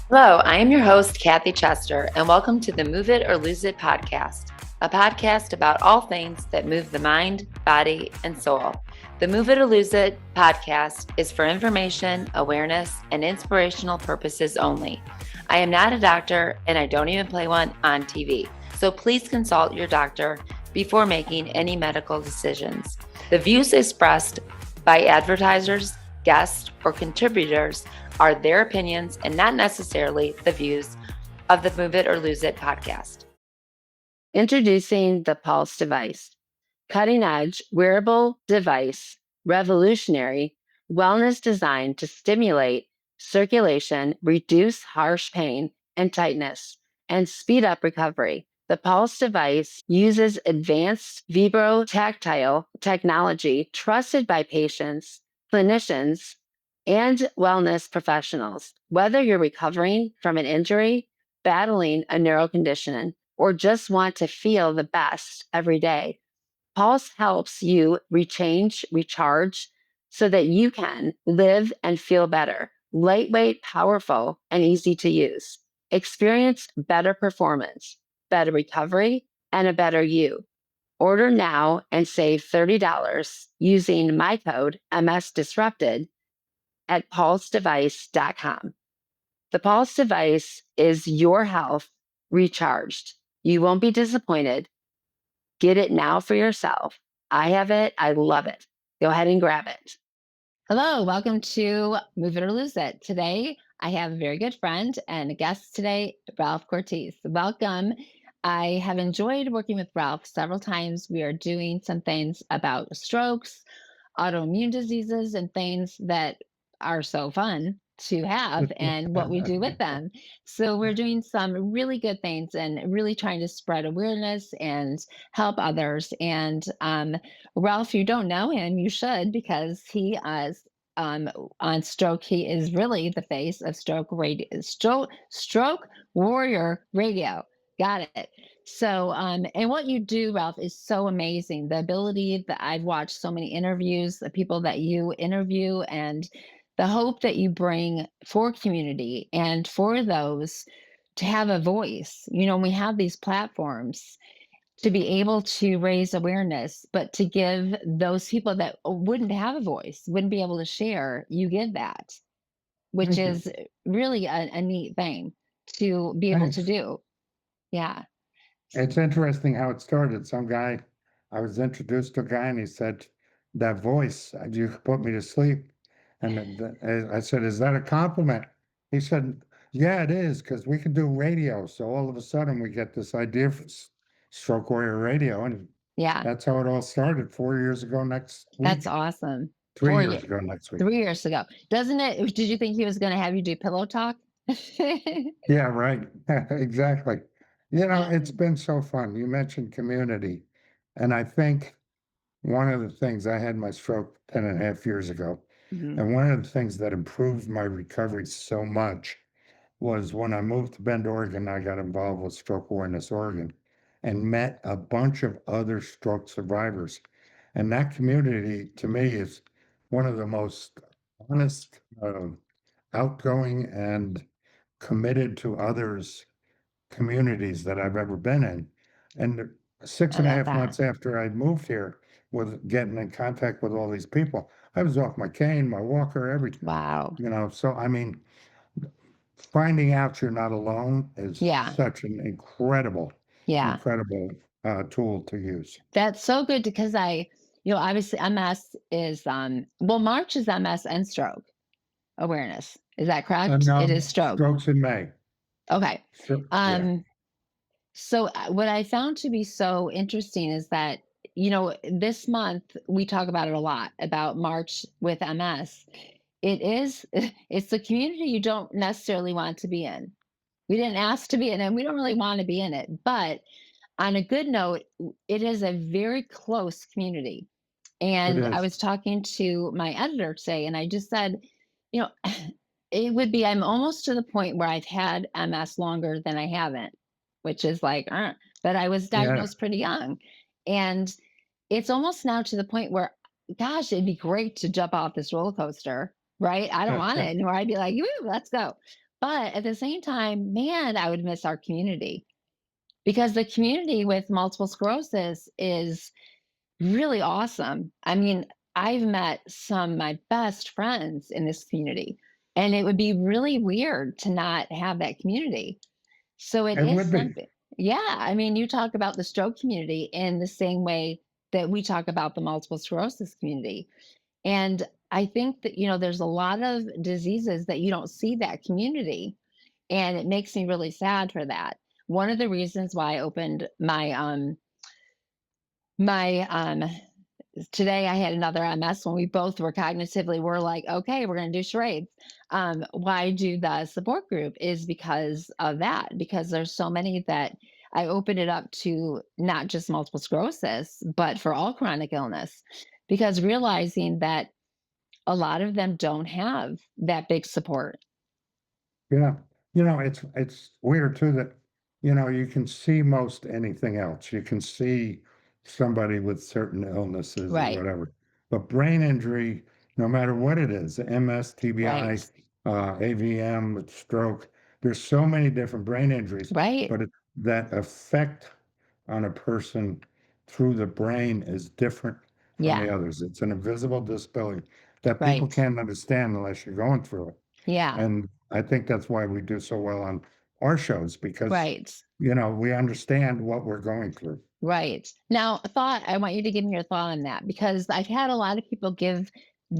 Hello, I am your host, Kathy Chester, and welcome to the Move It or Lose It podcast, a podcast about all things that move the mind, body, and soul. The Move It or Lose It podcast is for information, awareness, and inspirational purposes only. I am not a doctor, and I don't even play one on TV, so please consult your doctor before making any medical decisions. The views expressed by advertisers, guests, or contributors are their opinions and not necessarily the views of the Move It or Lose It podcast. Introducing the Pulse device, cutting edge wearable device, revolutionary wellness designed to stimulate circulation, reduce harsh pain and tightness, and speed up recovery. The Pulse device uses advanced vibrotactile technology trusted by patients, clinicians, and wellness professionals. Whether you're recovering from an injury, battling a neural condition, or just want to feel the best every day, Pulse helps you recharge so that you can live and feel better. Lightweight, powerful, and easy to use. Experience better performance, better recovery, and a better you. Order now and save $30 using my code MSDisrupted at pulsedevice.com. The Pulse device is your health recharged. You won't be disappointed. Get it now for yourself. I have it. I love it. Go ahead and grab it. Hello, welcome to Move It or Lose It. Today, I have a very good friend and a guest today, Ralph Cortese. Welcome. I have enjoyed working with Ralph several times. We are doing some things about strokes, autoimmune diseases, and things that are so fun to have and what we do with them. So we're doing some really good things and really trying to spread awareness and help others. And Ralph, you don't know him, you should, because he is on stroke. He is really the face of stroke warrior radio. Got it. So, and what you do, Ralph, is so amazing. The ability that I've watched so many interviews, the people that you interview, and the hope that you bring for community and for those to have a voice. You know, we have these platforms to be able to raise awareness, but to give those people that wouldn't have a voice, wouldn't be able to share, you give that, which Thank you. is really a neat thing to be able to Thanks. do. Yeah. It's interesting how it started. I was introduced to a guy and he said, that voice, you put me to sleep. I said, is that a compliment? He said, yeah, it is, because we can do radio. So all of a sudden we get this idea for Stroke Warrior Radio. And Yeah. that's how it all started 4 years ago next That's week, awesome. three 4 years, years ago next week. 3 years ago. Doesn't it did you think he was gonna have you do pillow talk? Yeah, right. Exactly. You know, it's been so fun. You mentioned community. And I think one of the things I had my stroke 10.5 years ago, Mhm. and one of the things that improved my recovery so much was when I moved to Bend, Oregon, I got involved with Stroke Awareness Oregon and met a bunch of other stroke survivors. And that community to me is one of the most honest, outgoing, and committed to others communities that I've ever been in. And six I and a love half that. months after I moved here, with getting in contact with all these people, I was off my cane, my walker, everything. Wow. So I mean, finding out you're not alone is Yeah. such an incredible, Yeah. incredible tool to use. That's so good because obviously MS is well, March is MS and stroke awareness. Is that And correct? It is stroke. strokes in May. Okay. Yeah. Um So, what I found to be so interesting is that, this month we talk about it a lot about March with MS. It is, it's the community you don't necessarily want to be in. We didn't ask to be in it, and we don't really want to be in it. But on a good note, it is a very close community. It And I is. was talking to my editor today, and I just said, you know, I'm almost to the point where I've had MS longer than I haven't, which is like, but I was Yeah. diagnosed pretty young. And it's almost now to the point where, gosh, it'd be great to jump off this roller coaster, right? I don't want it anymore. I'd be like, woo, let's go. But at the same time, man, I would miss our community because the community with multiple sclerosis is really awesome. I mean, I've met some of my best friends in this community, and it would be really weird to not have that community. So it It is would be. something. Yeah, I mean, you talk about the stroke community in the same way that we talk about the multiple sclerosis community. And I think that, there's a lot of diseases that you don't see that community. And it makes me really sad for that. One of the reasons why I opened my today I had another MS when we both were cognitively, we're like, okay, we're going to do charades. Why do the support group is because of that, because there's so many that I opened it up to not just multiple sclerosis, but for all chronic illness, because realizing that a lot of them don't have that big support. Yeah. It's weird too that, you can see most anything else. You can see somebody with certain illnesses or Right, whatever. But brain injury, no matter what it is, MS, right, TBI, AVM, stroke, there's so many different brain injuries, right. but that effect on a person through the brain is different from the Yeah, others. It's an invisible disability that people right. can't understand unless you're going through it. Yeah, And I think that's why we do so well on our shows because, right. we understand what we're going through. Right. Now, a thought, I want you to give me your thought on that because I've had a lot of people give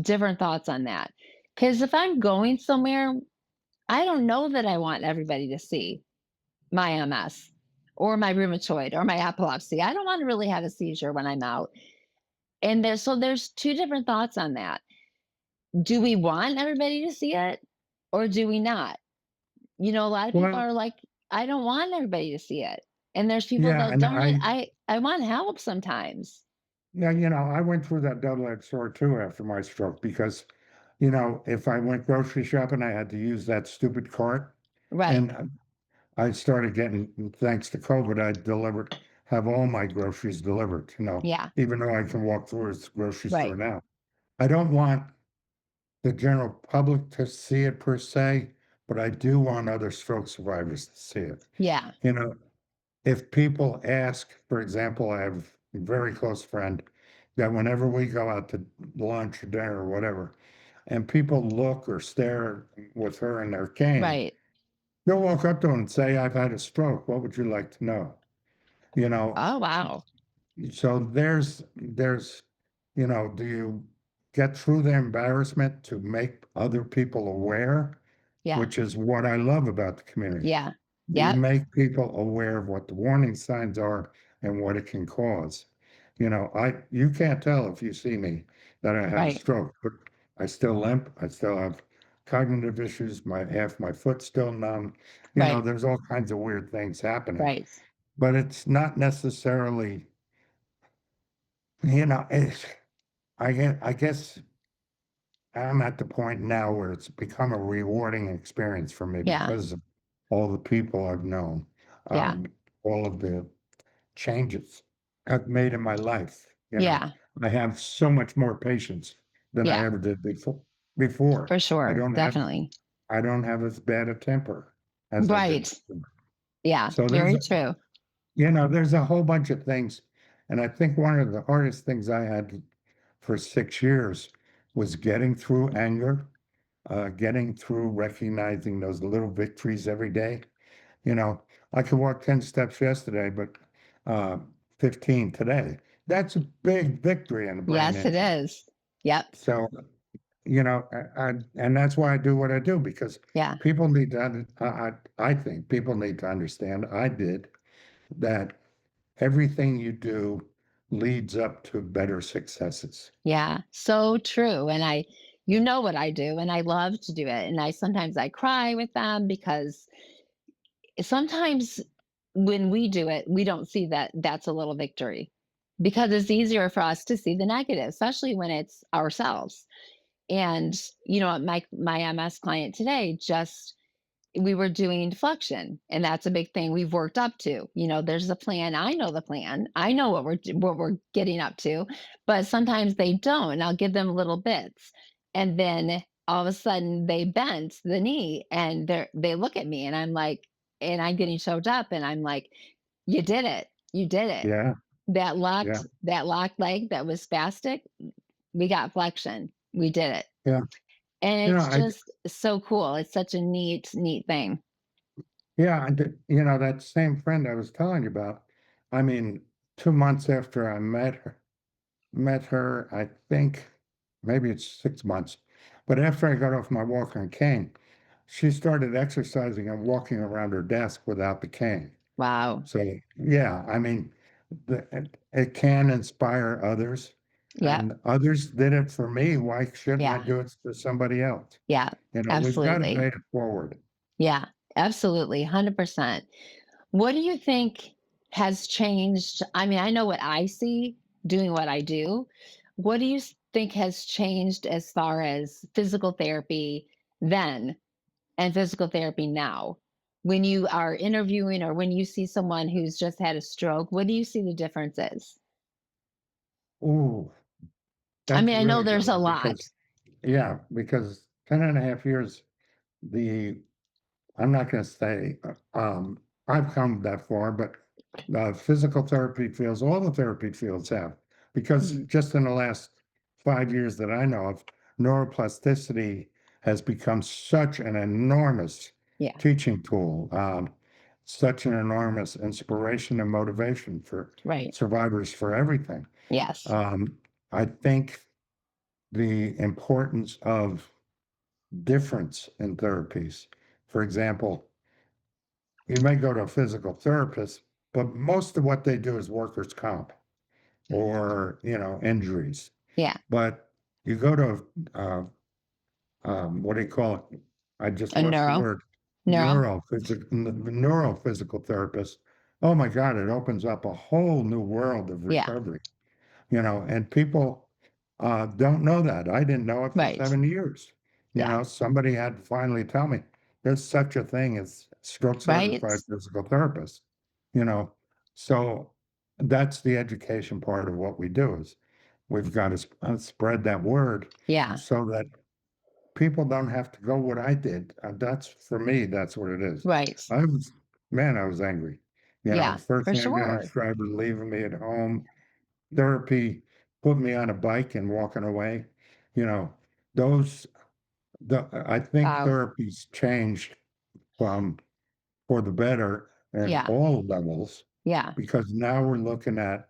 different thoughts on that. Because if I'm going somewhere, I don't know that I want everybody to see my MS or my rheumatoid or my epilepsy. I don't want to really have a seizure when I'm out. And there's two different thoughts on that. Do we want everybody to see it or do we not? A lot of people Well, are like, I don't want everybody to see it. And there's people yeah, that, and darn it, I want help sometimes. I went through that double-edged sword too after my stroke because, if I went grocery shopping, I had to use that stupid cart, Right. and I started getting, thanks to COVID, have all my groceries delivered, Yeah. even though I can walk through a grocery store Right. now. I don't want the general public to see it per se, but I do want other stroke survivors to see it. Yeah. You know, if people ask, for example, I have a very close friend that whenever we go out to lunch or dinner or whatever, and people look or stare with her in their cane, Right. they'll walk up to them and say, I've had a stroke. What would you like to know? You know, Oh, wow. so do you get through the embarrassment to make other people aware, Yeah. which is what I love about the community. Yeah. You Yep. make people aware of what the warning signs are and what it can cause. You can't tell if you see me that I had a Right. stroke, but I still limp. I still have cognitive issues. Half my foot's still numb. Right. There's all kinds of weird things happening, Right. but it's not necessarily, it's, I guess I'm at the point now where it's become a rewarding experience for me Yeah. because of all the people I've known, Yeah. all of the changes I've made in my life. Yeah. I have so much more patience than I Yeah. ever did before. Before, For I sure. don't have Definitely. I don't have as bad a temper as I did Right. before. Yeah. So Very true. there's a whole bunch of things, and I think one of the hardest things I had for 6 years was getting through anger, getting through recognizing those little victories every day. You know, I could walk 10 steps yesterday, but uh, 15 today. That's a big victory in a brain Yes, it injury. is. Yep. So, and that's why I do what I do because Yeah. people need to, I think people need to understand, I did, that everything you do leads up to better successes. Yeah. So true. And you know what I do, and I love to do it. And sometimes I cry with them because sometimes when we do it, we don't see that that's a little victory because it's easier for us to see the negative, especially when it's ourselves. And my MS client today just we were doing deflection, and that's a big thing we've worked up to. There's a plan. I know the plan. I know what we're getting up to, but sometimes they don't. And I'll give them little bits, and then all of a sudden they bent the knee and they look at me and I'm like, and I'm getting choked up and I'm like, you did it. You did it. Yeah, yeah, That locked leg that was spastic, we got flexion. We did it. yeah. And You know, it's I just so cool. It's such a neat thing. yeah, I did, that same friend I was telling you about. I mean, 2 months after I met her, I think maybe it's 6 months. But after I got off my walker and cane, she started exercising and walking around her desk without the cane. Wow. So yeah, I mean, it can inspire others, Yep. and others did it for me. Why shouldn't I Yeah. do it for somebody else? Yeah. We've got to pay Absolutely. it forward. Yeah. Absolutely. 100%. What do you think has changed? I mean, I know what I see doing what I do. What do you think has changed as far as physical therapy then and physical therapy now? When you are interviewing or when you see someone who's just had a stroke, what do you see the difference is? Ooh, I that's mean, I know really there's a good lot. because, yeah, because 10 and a half years, the I'm not going to say I've come that far, but the physical therapy fields, all the therapy fields have, because Mhm. just in the last 5 years that I know of, neuroplasticity has become such an enormous Yeah. teaching tool, such an enormous inspiration and motivation for Right. survivors for everything. Yes. Um, I think the importance of difference in therapies. For example, you may go to a physical therapist, but most of what they do is workers' comp or, injuries. Yeah. But you go to, what do you call it? I just A lost the word. neuro. Neurophysical therapist. Oh my God, it opens up a whole new world of Yeah. recovery. And people don't know that. I didn't know it for Right. 7 years. Yeah. Somebody had to finally tell me there's such a thing as stroke certified Right. physical therapist. You know, so that's the education part of what we do is we've got to spread that word Yeah. so that people don't have to go what I did. That's for me, that's what it is. Right. I was, man, I was angry. Yeah. First For ambulance sure. driver leaving me at home, therapy put me on a bike and walking away. You know, those I think Wow. therapy's changed from for the better at Yeah. all levels Yeah. because now we're looking at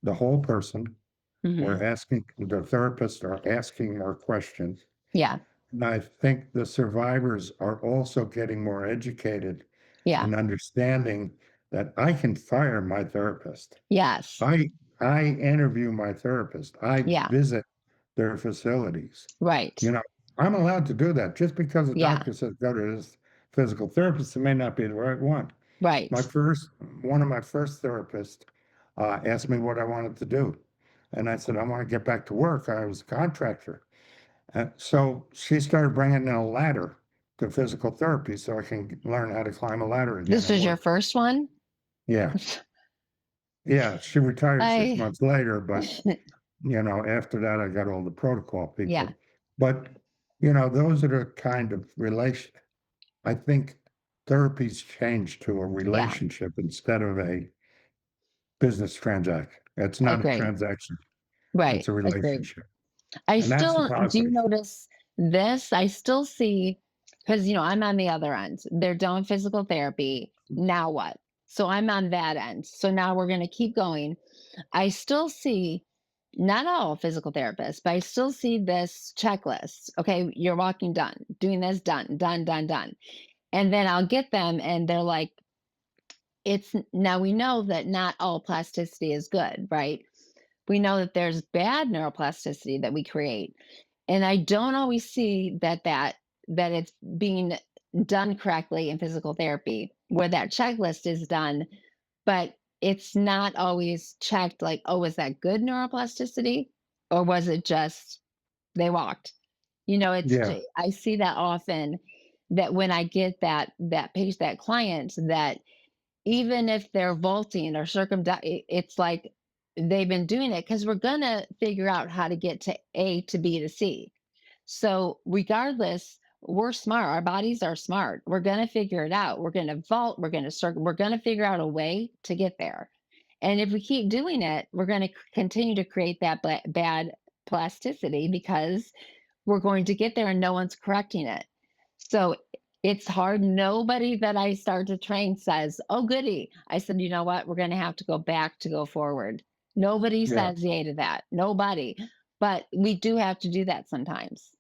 the whole person. Hmm. We're asking the therapists are asking more questions. Yeah. And I think the survivors are also getting more educated Yeah. and understanding that I can fire my therapist. Yes. I interview my therapist. I Yeah. visit their facilities. Right. You know, I'm allowed to do that. Just because a Yeah. doctor says go to this physical therapist, it may not be the right one. Right. My first one of my first therapists asked me what I wanted to do. And I said, I want to get back to work. I was a contractor. So she started bringing in a ladder to physical therapy so I can learn how to climb a ladder again This and was your work. first one? Yeah. Yeah. She retired six I months later, but after that, I got all the protocol yeah. people. But, those are the kind of relation. I think therapy's changed to a Yeah. relationship instead of a business transaction. It's not a Agree. transaction, it's Right. a Agree. relationship. I And that's a still do you positive. notice this? I still see because I'm on the other end. They're doing physical therapy. Now what? So I'm on that end. So now we're going to keep going. I still see not all physical therapists, but I still see this checklist. Okay, you're walking done, doing this done, done, done, done. And then I'll get them and they're like, it's now we know that not all plasticity is good, right? We know that there's bad neuroplasticity that we create. And I don't always see that it's being done correctly in physical therapy, where that checklist is done, but it's not always checked like, oh, was that good neuroplasticity? Or was it just they walked? Yeah. I see that often that when I get that page, that client, that even if they're vaulting or it's like they've been doing it because we're gonna figure out how to get to A to B to C. So regardless, we're smart. Our bodies are smart. We're going to figure it out. We're going to vault. We're going to circle. We're going to figure out a way to get there. And if we keep doing it, we're going to continue to create that bad plasticity because we're going to get there and no one's correcting it. So it's hard. Nobody that I start to train says, oh, goody. I said, you know what? We're going to have to go back to go forward. Nobody Yeah. says yay to that. Nobody. But we do have to do that sometimes.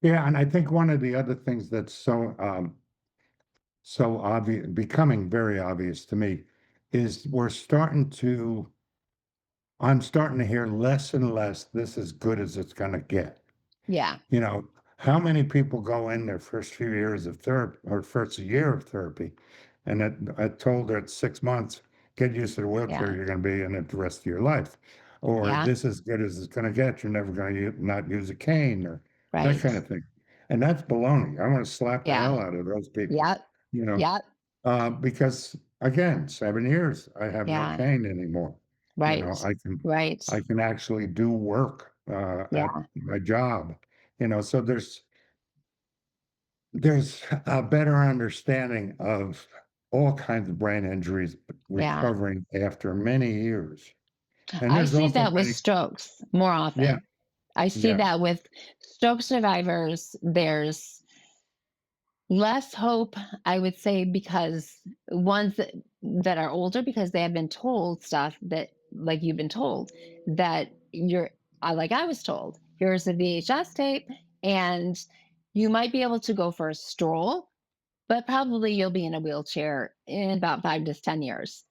Yeah, and I think one of the other things that's so obvious, becoming very obvious to me, is I'm starting to hear less and less, this is good as it's gonna get. Yeah. You know, how many people go in their first few years of therapy or first year of therapy, and I told her at 6 months, get used to the wheelchair Yeah. you're gonna be in it the rest of your life. Or Yeah. this is good as it's gonna get, you're never gonna not use a cane or that Right. kind of thing. And that's baloney. I want to slap the Yeah. hell out of those people, Yep. you know, Yep. because again, 7 years, I have no Yeah. cane anymore. You know, Right. Right. I can actually do work at Yeah. my job. You know, so there's a better understanding of all kinds of brain injuries Yeah. recovering after many years. And I there's see also that with many, strokes more yeah, often. I see yeah, that with stroke survivors. There's less hope, I would say, because ones that are older because they have been told stuff that, like you've been told, that like I was told, here's a VHS tape, and you might be able to go for a stroll, but probably you'll be in a wheelchair in about 5 to 10 years.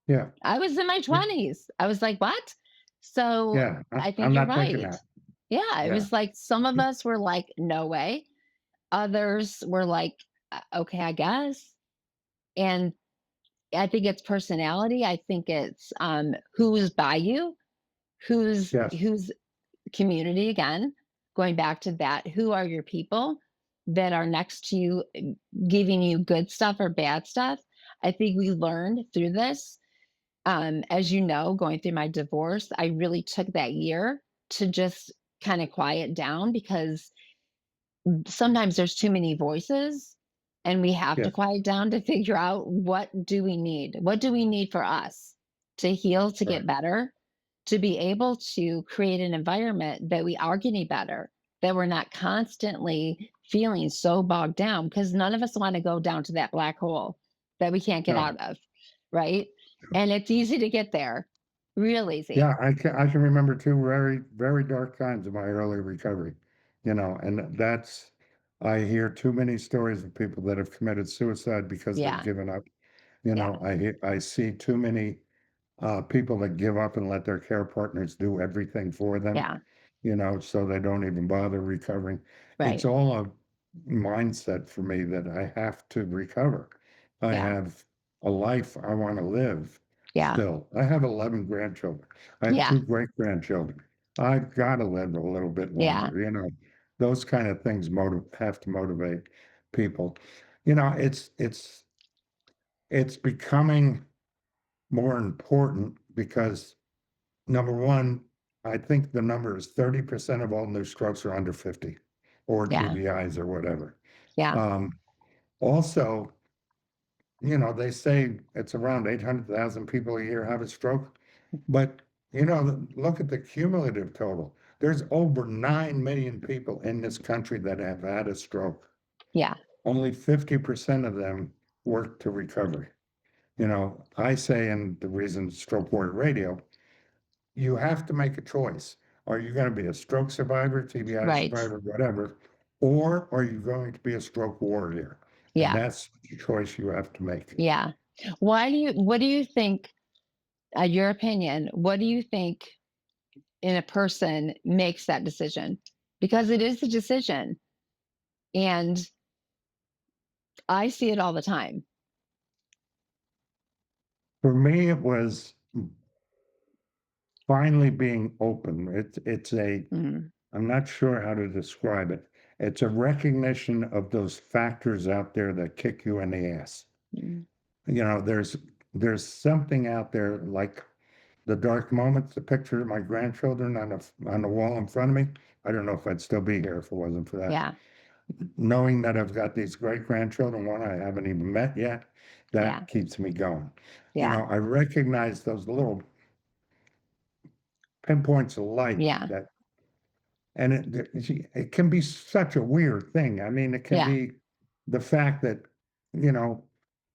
yeah, I was in my yeah, 20s. I was like, what? So yeah. I think I'm you're not thinking right. that. Yeah, it Yeah, was like some of us were like, no way. Others were like, okay, I guess." And I think it's personality. I think it's who's by you, yes, who's community again, going back to that. Who are your people that are next to you, giving you good stuff or bad stuff? I think we learned through this. As you know, going through my divorce, I really took that year to just kind of quiet down because sometimes there's too many voices and we have to yes, quiet down to figure out what do we need? What do we need for us to heal, to get right. better, to be able to create an environment that we are getting better, that we're not constantly feeling so bogged down because none of us want to go down to that black hole that we can't get No. out of, right? And it's easy to get there, real easy. Yeah, I can remember two very, very dark times of my early recovery, you know, and that's I hear too many stories of people that have committed suicide because they've Yeah, given up. You yeah, know, I see too many people that give up and let their care partners do everything for them, yeah, you know, so they don't even bother recovering. It's right. all a mindset for me that I have to recover. I Yeah, have a life I want to live yeah, still. I have 11 grandchildren. I have yeah, two great grandchildren. I've got to live a little bit yeah, longer, you know. Those kind of things have to motivate people. You know, it's becoming more important because number one, I think the number is 30% of all new strokes are under 50 or yeah, TBIs or whatever. yeah, Um, also, you know, they say it's around 800,000 people a year have a stroke, but you know, look at the cumulative total. There's over 9 million people in this country that have had a stroke. yeah, Only 50% of them work to recovery. You know, I say in the reason Stroke Warrior Radio, you have to make a choice. Are you going to be a stroke survivor, TBI right. survivor, whatever, or are you going to be a stroke warrior? And Yeah, that's the choice you have to make. yeah. What do you think, your opinion, what do you think in a person makes that decision? Because it is a decision. And I see it all the time. For me, it was finally being open. It's a, Mm, I'm not sure how to describe it. It's a recognition of those factors out there that kick you in the ass. mm, You know, there's something out there like the dark moments, the picture of my grandchildren on the wall in front of me. I don't know if I'd still be here if it wasn't for that. Yeah. Knowing that I've got these great grandchildren, one I haven't even met yet, Yeah. that keeps me going. Yeah. I recognize those little pinpoints of light Yeah. that, and it can be such a weird thing. I mean, it can Yeah. be the fact that, you know,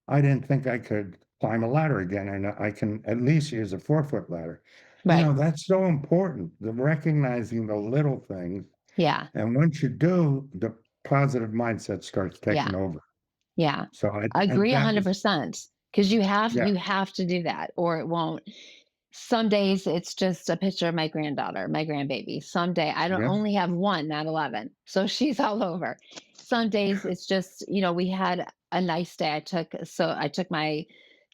I didn't think I could climb a ladder again, and I can at least use a 4-foot ladder. Right. That's so important, the recognizing the little things. Yeah. And once you do, the positive mindset starts Yeah. taking over. Yeah. So I and agree that was, 100% because you have yeah, you have to do that or it won't. Some days it's just a picture of my granddaughter, my grandbaby. Some day I don't yeah, only have one, not 11. So she's all over. Some days it's just, we had a nice day. I took my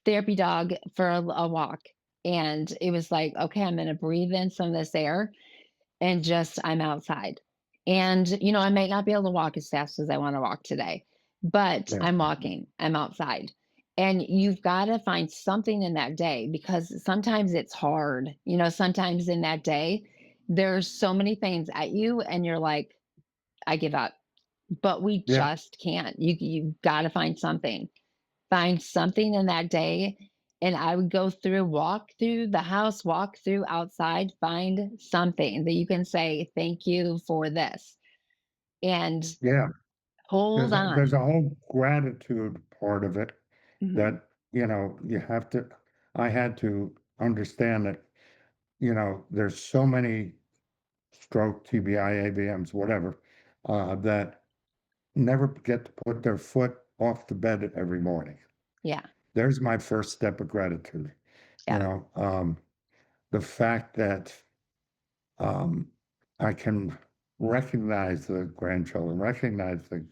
therapy dog for a walk and it was like, okay, I'm going to breathe in some of this air and just I'm outside. And, I might not be able to walk as fast as I want to walk today, but yeah, I'm walking, I'm outside. And you've got to find something in that day because sometimes it's hard. Sometimes in that day, there's so many things at you, and you're like, I give up. But we yeah, just can't. You've got to find something in that day. And I would go through, walk through the house, walk through outside, find something that you can say, thank you for this, and yeah. hold There's on. a whole gratitude part of it Mhm. that, you have to, I had to understand that, there's so many stroke, TBI, AVMs, whatever, that never get to put their foot off the bed every morning. Yeah. There's my first step of gratitude. You Yeah. know, um, the fact that um, I can recognize the grandchildren, recognize the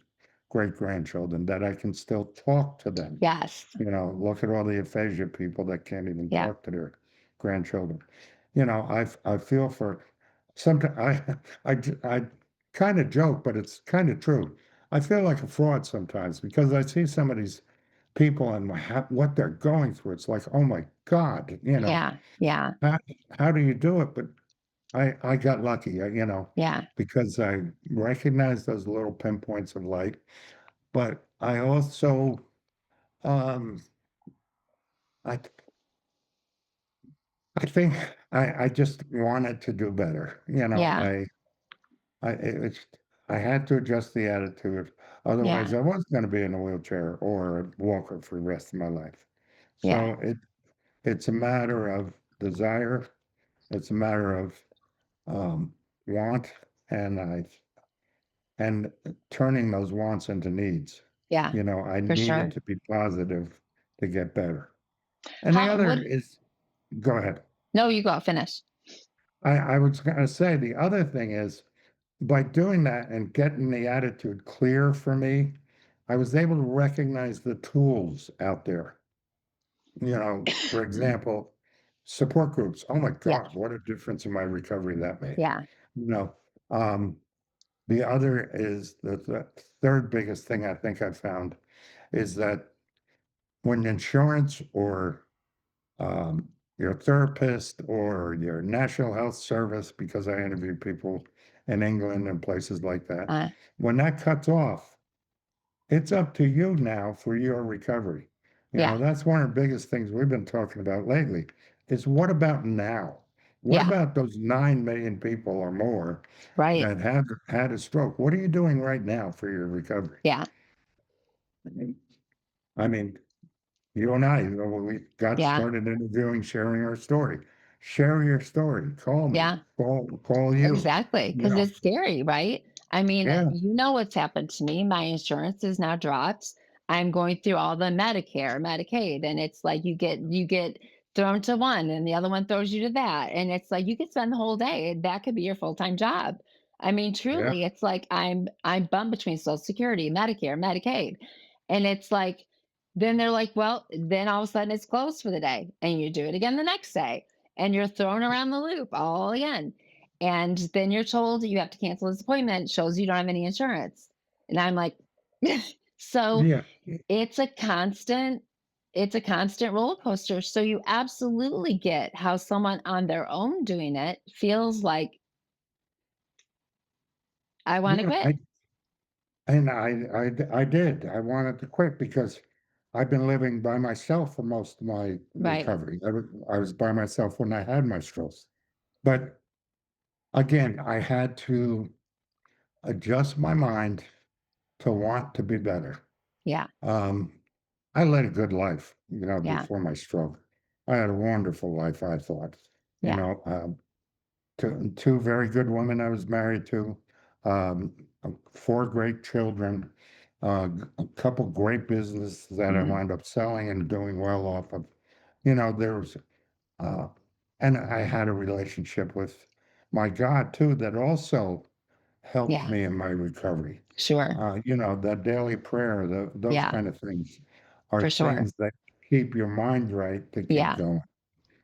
great grandchildren, that I can still talk to them. Yes. Look at all the aphasia people that can't even Yeah. talk to their grandchildren. I feel for sometimes I kind of joke, but it's kind of true. I feel like a fraud sometimes because I see some of these people and what they're going through. It's like, oh my God, Yeah. Yeah. how, how do you do it? But I got lucky, Yeah. because I recognized those little pinpoints of light, but I also, um, I, I think I just wanted to do better. Yeah. It's, I had to adjust the attitude. Otherwise, Yeah. I was going to be in a wheelchair or a walker for the rest of my life. Yeah. So it's a matter of desire. It's a matter of um, want, and and turning those wants into needs. Yeah. I For needed sure. to be positive to get better. And the How other what is, go ahead. No, you go, finish. I was going to say the other thing is by doing that and getting the attitude clear for me, I was able to recognize the tools out there. For example, support groups. Oh my Yeah. God, what a difference in my recovery that made. Yeah. You know, um, the other is the third biggest thing I think I found is that when insurance or your therapist or your National Health Service, because I interview people in England and places like that, Uh, when that cuts off, it's up to you now for your recovery. yeah. That's one of the biggest things we've been talking about lately is what about now? What Yeah. about those 9 million people or more Right. that have had a stroke? What are you doing right now for your recovery? Yeah. I mean, you and I, when we got Yeah. started interviewing, sharing our story. Share your story. Call me. Yeah. Call you. Exactly, You because know, it's scary, right? I mean, yeah, what's happened to me. My insurance is now dropped. I'm going through all the Medicare, Medicaid, and it's like you get thrown to one and the other one throws you to that. And it's like you could spend the whole day. That could be your full-time job. I mean, yeah, truly, it's like I'm bumped between Social Security, Medicare, Medicaid. And it's like then they're like, well, then all of a sudden it's closed for the day. And you do it again the next day. And you're thrown around the loop all again. And then you're told you have to cancel this appointment, shows you don't have any insurance. And I'm like, so yeah, it's a constant roller coaster. So you absolutely get how someone on their own doing it feels like I want to Yeah, quit. I did. I wanted to quit because I've been living by myself for most of my Right. recovery. I was by myself when I had my strokes. But again, I had to adjust my mind to want to be better. Yeah. Um, I led a good life, Yeah. before my stroke. I had a wonderful life, I thought. You Yeah. know, two very good women I was married to, four great children, a couple great businesses that I Hmm. wound up selling and doing well off of. There was, uh, and I had a relationship with my God too that also helped Yeah. me in my recovery. Sure. That daily prayer, those Yeah. kind of things are For sure. things that keep your mind right to keep Yeah. going.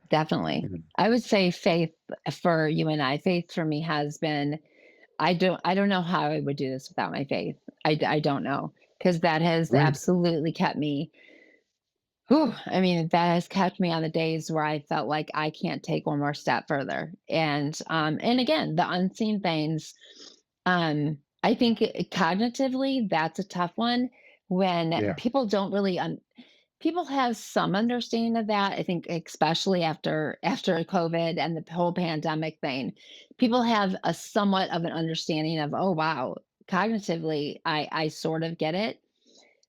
Definitely. You know, I would say faith for you and I. Faith for me has been. I don't know how I would do this without my faith. I don't know because that has Great. absolutely kept me. Whew, I mean, that has kept me on the days where I felt like I can't take one more step further. And again, the unseen things. I think cognitively, that's a tough one when Yeah. people don't really people have some understanding of that. I think especially after COVID and the whole pandemic thing, people have a somewhat of an understanding of, oh wow, cognitively, I sort of get it,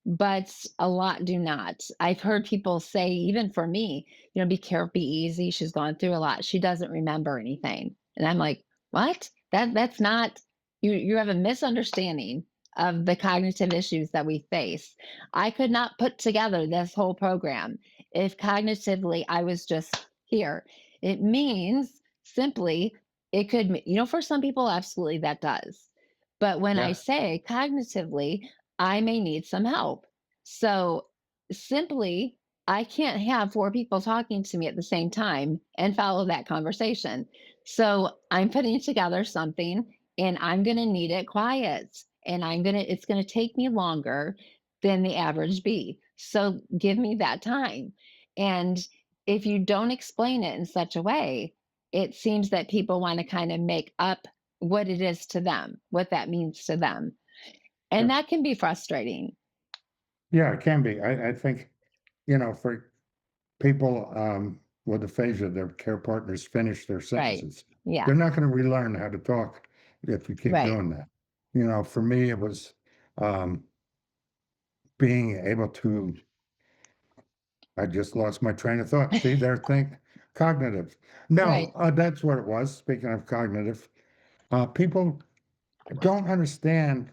but a lot do not. I've heard people say, even for me, be careful, be easy. She's gone through a lot. She doesn't remember anything. And I'm like, what? That's not you have a misunderstanding of the cognitive issues that we face. I could not put together this whole program if cognitively I was just here. It means simply it could, for some people, absolutely that does. But when I Yeah. say cognitively, I may need some help. So simply, I can't have four people talking to me at the same time and follow that conversation. So I'm putting together something and I'm going to need it quiet and it's going to take me longer than the average bee. So give me that time. And if you don't explain it in such a way, it seems that people want to kind of make up what it is to them, what that means to them. And Yeah. that can be frustrating. Yeah, it can be. I think, for people with aphasia, their care partners finish their Right. sentences. Yeah. They're not going to relearn how to talk if you keep Right. doing that. For me, it was um, being able to, I just lost my train of thought. See, there, think cognitive. No, Right. that's what it was. Speaking of cognitive, people don't understand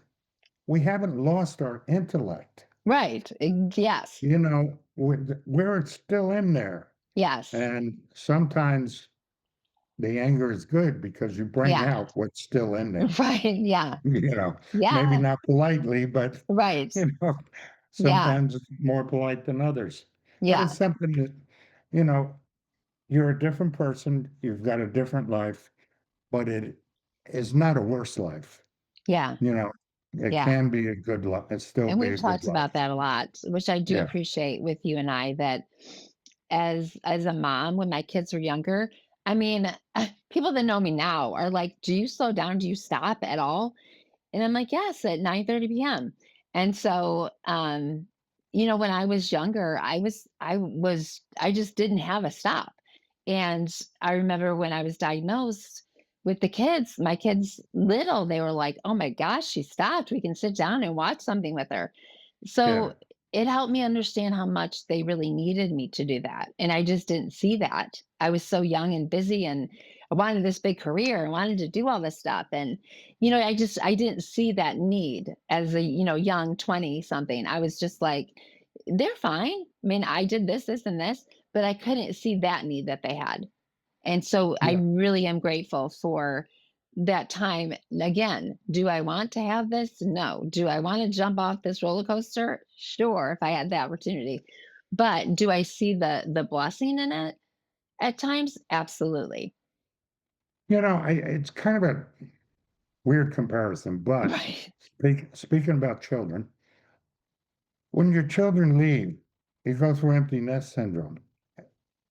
we haven't lost our intellect. Right. Yes. We're still in there. Yes. And sometimes the anger is good because you bring Yeah. out what's still in there. Right. Yeah. You know, maybe Yeah. not politely, but Right. you know, Yeah. sometimes it's more polite than others. But Yeah. it's something that, you know, you're a different person, you've got a different life, but it is not a worse life. Yeah. You know, it Yeah. can be a good life, it still And be we've a good talked about life. that a lot, which I do Yeah, appreciate with you and I that as a mom when my kids were younger, I mean, people that know me now are like, "Do you slow down? Do you stop at all?" And I'm like, yes, at 9:30 p.m. And so, when I was younger, I just didn't have a stop. And I remember when I was diagnosed with the kids, my kids little, they were like, oh my gosh, she stopped. We can sit down and watch something with her. yeah, So it helped me understand how much they really needed me to do that. And I just didn't see that. I was so young and busy and I wanted this big career and wanted to do all this stuff. And I didn't see that need as a, young 20 something. I was just like, they're fine. I mean, I did this, and this, but I couldn't see that need that they had. And so I yeah. really am grateful for that time. Again, do I want to have this? No. Do I want to jump off this roller coaster? Sure, if I had the opportunity. But do I see the blessing in it at times? Absolutely. It's kind of a weird comparison, but Right. speaking about children, when your children leave, you go through empty nest syndrome.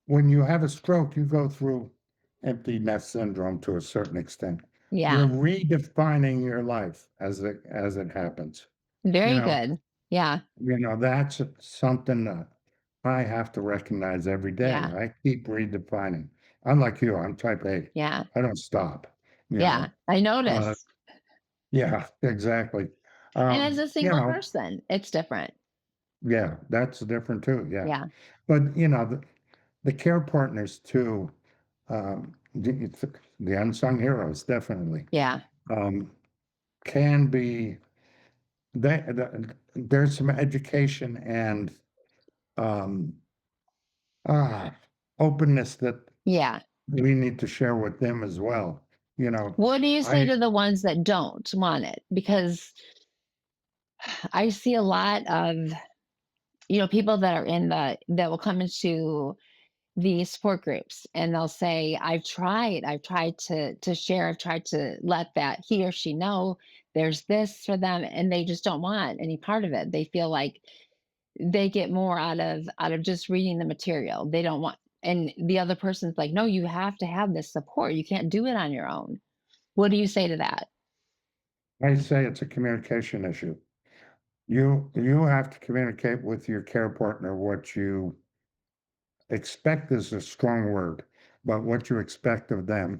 When you have a stroke, you go through empty nest syndrome to a certain extent. You're Yeah. redefining your life as it happens. You Very know, good. Yeah. that's something that I have to recognize every day. Yeah. I keep redefining. Unlike you, I'm type A. Yeah. I don't stop, you Yeah. know. I Uh, noticed. yeah, exactly. And as a You single know, person, it's different. yeah, that's different too. Yeah. Yeah. But, the care partners too, the unsung heroes, definitely, Yeah. um, can be, there's some education and um, ah, openness that Yeah. we need to share with them as well. You know, What do you say I to the ones that don't want it? Because I see a lot of, people that are that will come into the support groups and they'll say, I've tried to share, I've tried to let that he or she know there's this for them, and they just don't want any part of it. They feel like they get more out of just reading the material. They don't want, and the other person's like, no, you have to have this support. You can't do it on your own. What do you say to that? I say it's a communication issue. You have to communicate with your care partner what you expect is a strong word, but what you expect of them.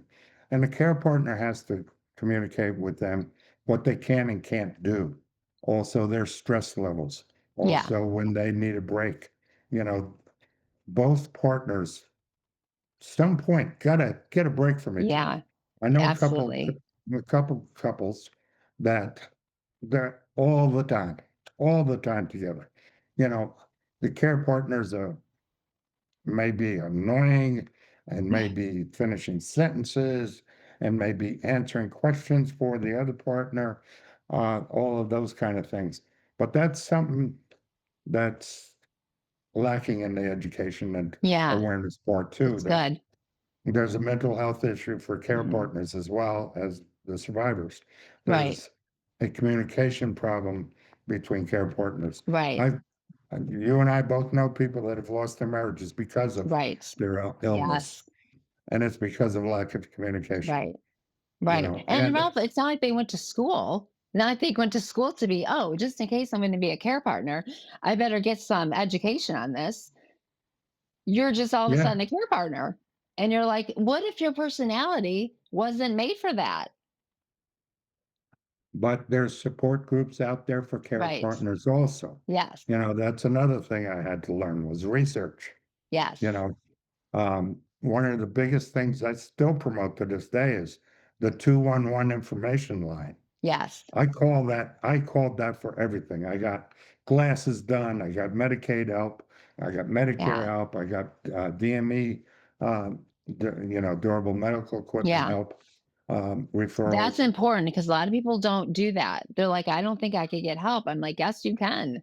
And the care partner has to communicate with them what they can and can't do. Also, their stress levels. Yeah. Also, when they need a break. You know, both partners, some point, gotta get a break from each other. Yeah. I know Absolutely. a couple couples that they're all the time together. You know, the care partner's a may be annoying and may be finishing sentences and may be answering questions for the other partner, all of those kind of things. But that's something that's lacking in the education and Yeah. awareness part too, That's that good. there's a mental health issue for care Mhm. partners as well as the survivors. Right. There's a communication problem between care partners. Right. I've You and I both know people that have lost their marriages because of Right. their illness, Yes. and it's because of lack of communication, Right. Right. And and Ralph, it's not like they went to school. Not like they went to school to be, oh, just in case I'm going to be a care partner, I better get some education on this. You're just all of a yeah, sudden a care partner. And you're like, what if your personality wasn't made for that? but there's support groups out there for care Right. partners also. Yes. That's another thing I had to learn was research. You Yes. know, one of the biggest things I still promote to this day is the 211 information line. Yes. I called that for everything. I got glasses done, I got Medicaid help, I got Medicare Yeah. help, I got DME, durable medical equipment Yeah. help, That's referrals. important because a lot of people don't do that. They're like, I don't think I could get help. I'm like, yes, you can.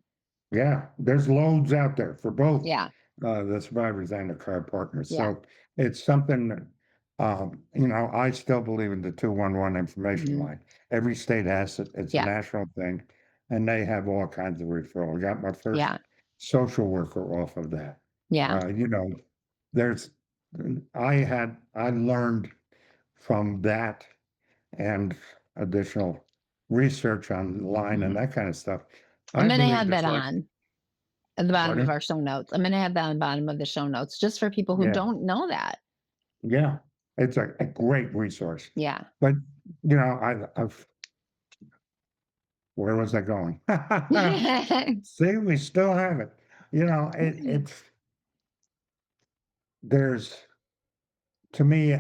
Yeah, there's loads out there for both Yeah. the survivors and the care partners. Yeah. So it's something that, I still believe in the 211 information Mhm. line. Every state has it. It's a Yeah. national thing, and they have all kinds of referral. I got my first Yeah. social worker off of that. Yeah. Uh, you know, there's, I learned from that and additional research online and Mhm. that kind of stuff. I'm I going to believe have that just like, on at the bottom of pardon? our show notes. I'm going to have that on the bottom of the show notes just for people who Yeah. don't know that. Yeah, it's a great resource. Yeah. But, I've where was I going? See, we still have it. There's, to me,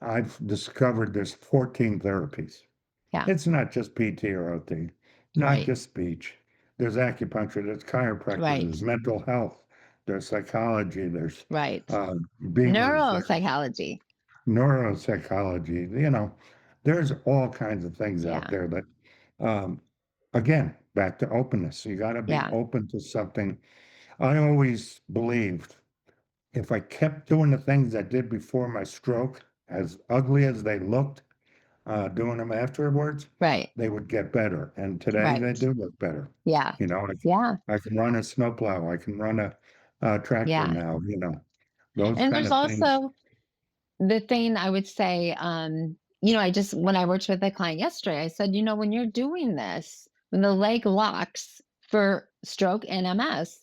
I've discovered there's 14 therapies. Yeah. It's not just PT or OT, not Right. just speech. There's acupuncture, there's chiropractor, Right. there's mental health, there's psychology, there's Right. uh, beamers, there's Neuropsychology. neuropsychology. There's all kinds of things out Yeah. there that, um, again, back to openness. You got to be Yeah. open to something. I always believed if I kept doing the things I did before my stroke, as ugly as they looked, doing them afterwards, Right. they would get better. And today they Right. do look better. Yeah. You know, Yeah. I can run a snowplow, I can run a tractor Yeah. now, those And kind there's of things. also the thing I would say, I just when I worked with a client yesterday, I said, when you're doing this, when the leg locks for stroke and MS,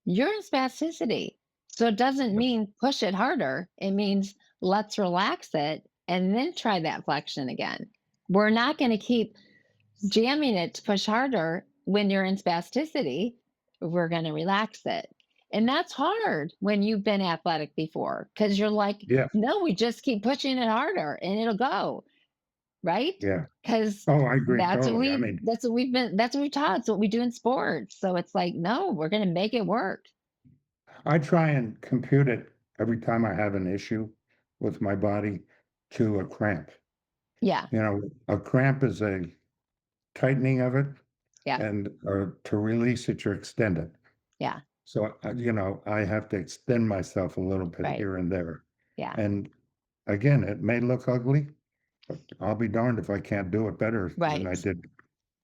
you're in spasticity. So it doesn't mean push it harder. It means let's relax it and then try that flexion again. We're not going to keep jamming it to push harder when you're in spasticity. We're going to relax it. And that's hard when you've been athletic before because you're like, Yeah, no, we just keep pushing it harder and it'll go. Right? yeah. Because Oh, I agree totally. I mean, that's what we've taught. It's what we do in sports. So it's like, no, we're gonna make it work. I try and compute it every time I have an issue with my body to a cramp. Yeah, A cramp is a tightening of it, yeah, and to release it, you extend it. yeah, So, I have to extend myself a little bit right. here and there. Yeah, And again, it may look ugly, but I'll be darned if I can't do it better than I right. did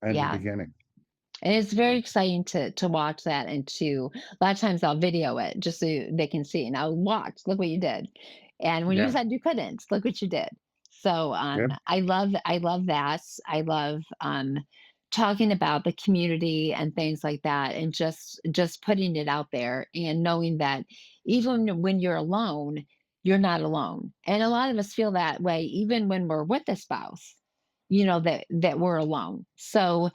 at the Yeah. beginning. And it's very exciting to watch that and to a lot of times I'll video it just so they can see. And I'll watch, look what you did. And when you Yeah. said you couldn't, look what you did. So Yep. I love that. I love talking about the community and things like that and just putting it out there and knowing that even when you're alone, you're not alone. And a lot of us feel that way even when we're with a spouse, that we're alone. So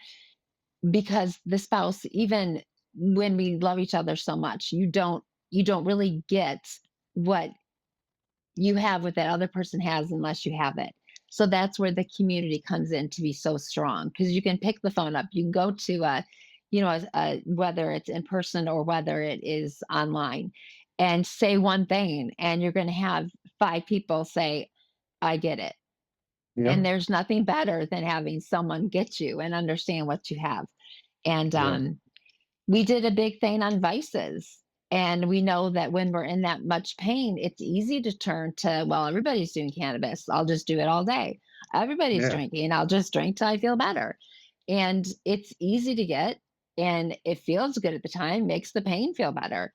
because the spouse, even when we love each other so much, you don't really get what you have what that other person has unless you have it. So that's where the community comes in to be so strong because you can pick the phone up, you can go to whether it's in person or whether it is online, and say one thing, and you're going to have five people say, "I get it." And Yep. there's nothing better than having someone get you and understand what you have. And Yeah. we did a big thing on vices. And we know that when we're in that much pain, it's easy to turn to, well, everybody's doing cannabis. I'll just do it all day. Everybody's Yeah. drinking. I'll just drink till I feel better. And it's easy to get, and it feels good at the time, makes the pain feel better.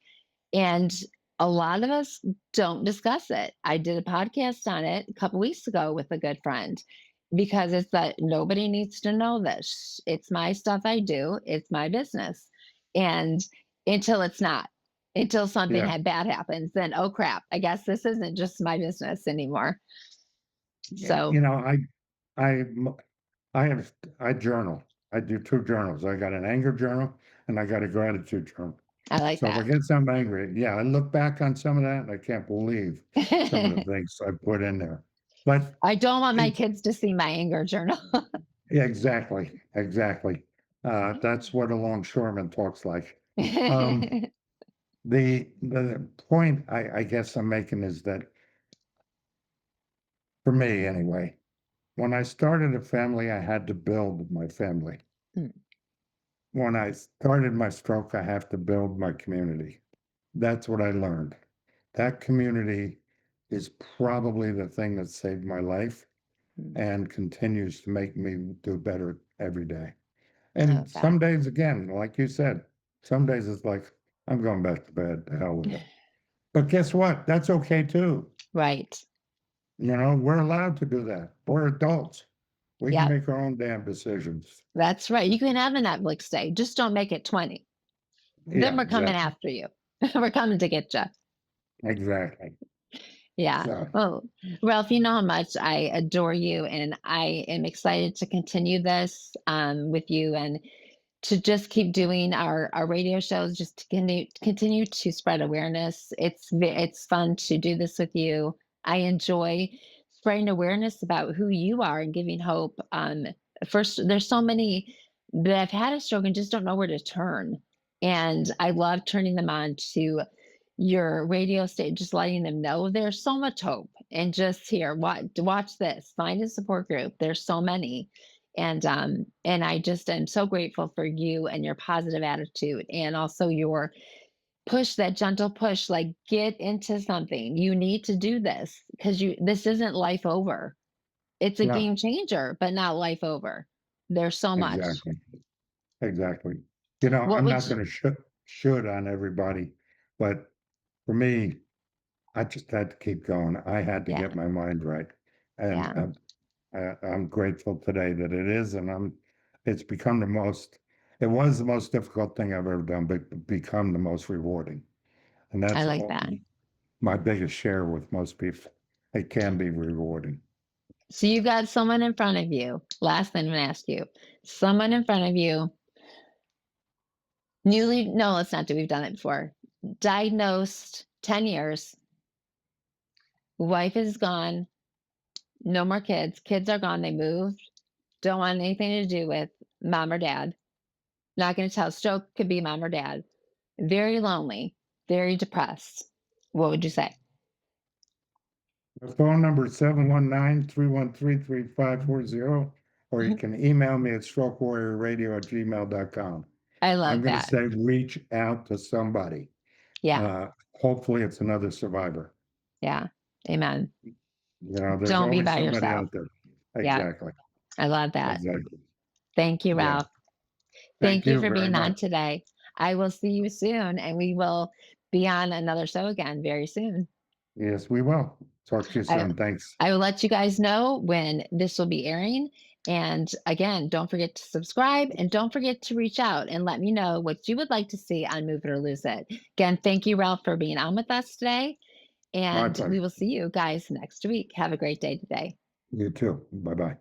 And a lot of us don't discuss it. I did a podcast on it a couple weeks ago with a good friend because it's that nobody needs to know this. It's my stuff I do, it's my business. And until it's not, until something Yeah. bad happens, then oh crap, I guess this isn't just my business anymore. Yeah. So I m- I have I journal. I do two journals. I got an anger journal and I got a gratitude journal. I like So if I that. get something angry, yeah, I look back on some of that and I can't believe some of the things I put in there. But I don't want my it, kids to see my anger journal. yeah, exactly, exactly. That's what a longshoreman talks like. Um, the point I guess I'm making is that for me anyway, when I started a family, I had to build my family. Mm, When I started my stroke, I have to build my community. That's what I learned. That community is probably the thing that saved my life mm. and continues to make me do better every day. Oh And God. some days, again, like you said, some days it's like, I'm going back to bed, the hell with it. But guess what? That's okay too. Right. We're allowed to do that. We're adults. We can Yep. make our own damn decisions. That's right. You can have a Netflix day. Just don't make it 20. Then Yeah, we're coming exactly. after you. We're coming to get you. Exactly. Yeah. So, Well, Ralph, you know how much I adore you, and I am excited to continue this with you and to just keep doing our radio shows, just to continue to spread awareness. It's fun to do this with you. I enjoy spreading awareness about who you are and giving hope. First, there's so many that have had a stroke and just don't know where to turn, and I love turning them on to your radio station, just letting them know there's so much hope. And just here, watch this, find a support group. There's so many. And I just am so grateful for you and your positive attitude and also your push, that gentle push, like get into something. You need to do this because this isn't life over. It's a no, game changer, but not life over. There's so much. exactly. Exactly. What I'm would not you going to should on everybody, but for me, I just had to keep going. I had to yeah, get my mind right. And yeah. I'm grateful today that it is, and it's become it was the most difficult thing I've ever done, but become the most rewarding. And I that's like that. my biggest share with most people. It can be rewarding. So you got someone in front of you. Last thing I'm going to ask you. Someone in front of you, no, let's not do, we've done it before. Diagnosed 10 years, wife is gone, no more kids. Kids are gone, they moved, don't want anything to do with mom or dad. Not going to tell. Stroke could be mom or dad. Very lonely, very depressed. What would you say? The phone number is 719-313-3540, or you can email me at strokewarriorradio@gmail.com. I love I'm going to that. say reach out to somebody. Yeah, Hopefully it's another survivor. yeah. Amen. There's Don't be always by somebody yourself. out there. Yeah, Exactly. I love that. Exactly. Thank you, Yeah. Ralph. Thank Thank you you for very being on much. today. I will see you soon, and we will be on another show again very soon. Yes, we will. Talk to you I, soon. Thanks. I will let you guys know when this will be airing. And again, don't forget to subscribe and don't forget to reach out and let me know what you would like to see on Move It or Lose It. Again, thank you, Ralph, for being on with us today. My And we pleasure. will see you guys next week. Have a great day today. You too. Bye-bye.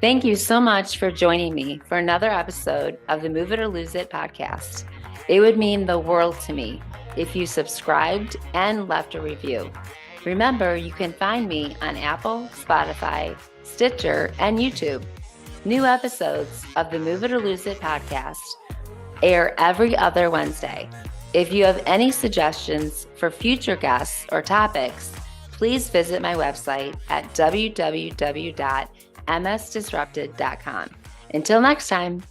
Thank you so much for joining me for another episode of the Move It or Lose It podcast. It would mean the world to me if you subscribed and left a review. Remember, you can find me on Apple, Spotify, Stitcher, and YouTube. New episodes of the Move It or Lose It podcast air every other Wednesday. If you have any suggestions for future guests or topics, please visit my website at www.msdisrupted.com. Until next time.